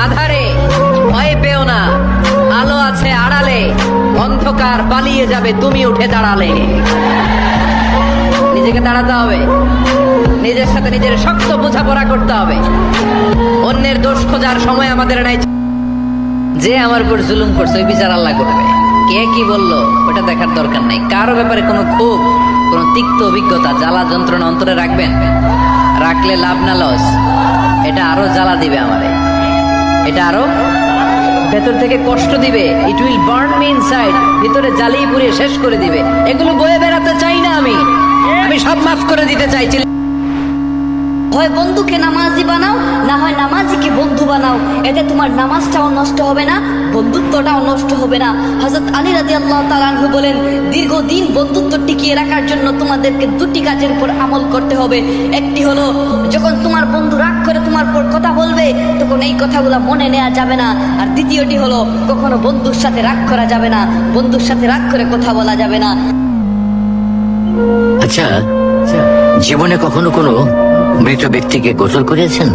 আধারে, ভয় পেও না, আলো আছে আড়ালে, অন্ধকার পালিয়ে যাবে তুমি উঠে দাঁড়ালে। নিজেকে দাঁড়াতে হবে, নিজের সাথে নিজের শক্ত বোঝাপড়া করতে হবে। অন্যের দোষ খোঁজার সময় আমাদের নাই। যে আমার উপর জুলুম করছে ওই বিচার আল্লাহ করবে। কে কি বললো ওটা দেখার দরকার নাই। কারো ব্যাপারে কোনো ক্ষোভ, কোনো তিক্ত অভিজ্ঞতা, জ্বালা যন্ত্রণা অন্তরে রাখবেন? রাখলে লাভ না লস? এটা আরো জ্বালা দিবে আমারে, এটা আরো ভেতর থেকে কষ্ট দিবে। It will burn me inside, ভিতরে জ্বালিয়ে পুড়িয়ে শেষ করে দিবে। এগুলো বয়ে বেড়াতে চাই না আমি সব মাফ করে দিতে চাইছি। হয় বন্ধুকে নামাজি বানাও, না হয় নামাজিকে বন্ধু বানাও। এতে তোমার নামাজটাও নষ্ট হবে না, বন্ধুত্বটাও নষ্ট হবে না। হযরত আলী রাদিয়াল্লাহু তাআলা আনহু বলেন, দীর্ঘদিন বন্ধুত্ব টিকিয়ে রাখার জন্য তোমাদেরকে দুটি কাজের উপর আমল করতে হবে। একটি হলো, যখন তোমার বন্ধু রাগ করে তোমার উপর কথা বলবে তখন এই কথাগুলো মনে নেওয়া যাবে না। আর দ্বিতীয়টি হলো, কখনো বন্ধুর সাথে রাগ করা যাবে না, বন্ধুর সাথে রাগ করে কথা বলা যাবে না। আচ্ছা, জীবনে কখনো কোনো মৃত ব্যক্তিকে গোসল করিয়েছেন?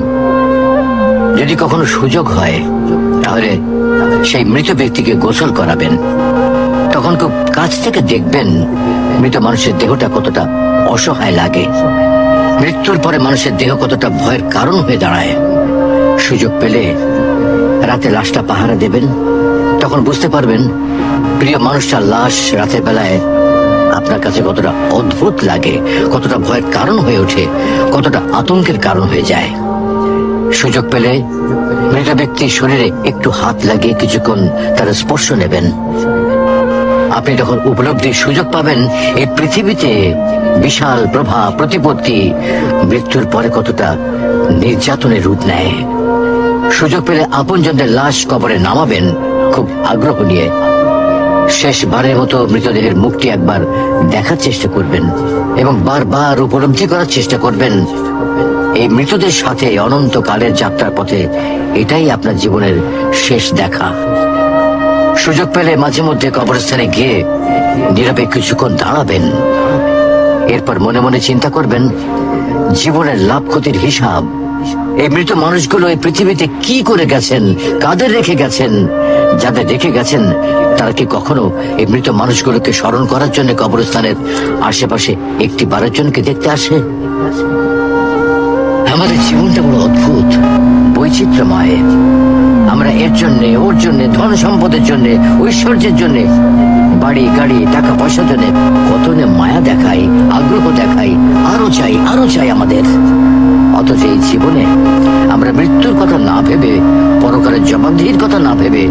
যদি কখনো সুযোগ হয় তাহলে সেই মৃত ব্যক্তিকে গোসল করাবেন। তখন খুব কাছ থেকে দেখবেন মৃত মানুষের দেহটা কতটা অসহায় লাগে, মৃত্যুর পরে মানুষের দেহ কতটা ভয়ের কারণ হয়ে দাঁড়ায়। সুযোগ পেলে রাতে লাশটা পাহারা দেবেন, তখন বুঝতে পারবেন প্রিয় মানুষটার লাশ রাতের বেলায় আপনার কাছে কতটা অদ্ভুত লাগে, কতটা ভয়ের কারণ হয়ে ওঠে, কতটা আতঙ্কের কারণ হয়ে যায়। সুযোগ পেলে মৃত ব্যক্তির শরীরে একটু হাত লাগিয়ে কিছুক্ষণ তার স্পর্শ নেবেন। আপনি তখন উপলব্ধির সুযোগ পাবেন এই পৃথিবীতে বিশাল প্রভাব প্রতিপত্তি মৃত্যুর পরে কতটা নির্যাতনের রূপ নেয়। সুযোগ পেলে আপনজনদের লাশ কবরে নামাবেন খুব আগ্রহ নিয়ে। শেষবারের মতো মৃতদেহের মুখটি একবার দেখার চেষ্টা করবেন এবং বারবার উপলব্ধি করার চেষ্টা করবেন এই মৃতদের সাথে অনন্তকালের যাত্রার পথে এটাই আপনার জীবনের শেষ দেখা। সুযোগ পেলে মাঝে মধ্যে কবরস্থানে গিয়ে নীরবে কিছুক্ষণ দাঁড়াবেন। এরপর মনে মনে চিন্তা করবেন জীবনের লাভ ক্ষতির হিসাব। এই মৃত মানুষগুলো এই পৃথিবীতে কি করে গেছেন, কাদের রেখে গেছেন। যাদের রেখে গেছেন তারা কি কখনো এই মৃত মানুষগুলোকে স্মরণ করার জন্য কবরস্থানের আশেপাশে একটি বারের জনকে দেখতে আসে? আমাদের জীবনটা বড় অদ্ভুত, বৈচিত্র্যময়। আমরা এর জন্য, ওর জন্য, ধন সম্পদের জন্য, ঐশ্বর্যের জন্য, বাড়ি গাড়ি টাকা পয়সার জন্য কত মায়া দেখাই, আগ্রহ দেখাই, আরো চাই আরো চাই আমাদের। অথচ এই জীবনে আমরা মৃত্যুর কথা না ভেবে, পরকালের জবাবদিহির কথা না ভেবে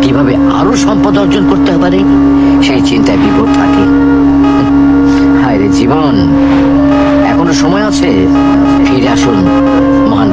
কিভাবে আরো সম্পদ অর্জন করতে পারি সেই চিন্তায় বিভোর থাকি। হায় রে জীবন, এখনো সময় আছে, ফিরে আসুন মহান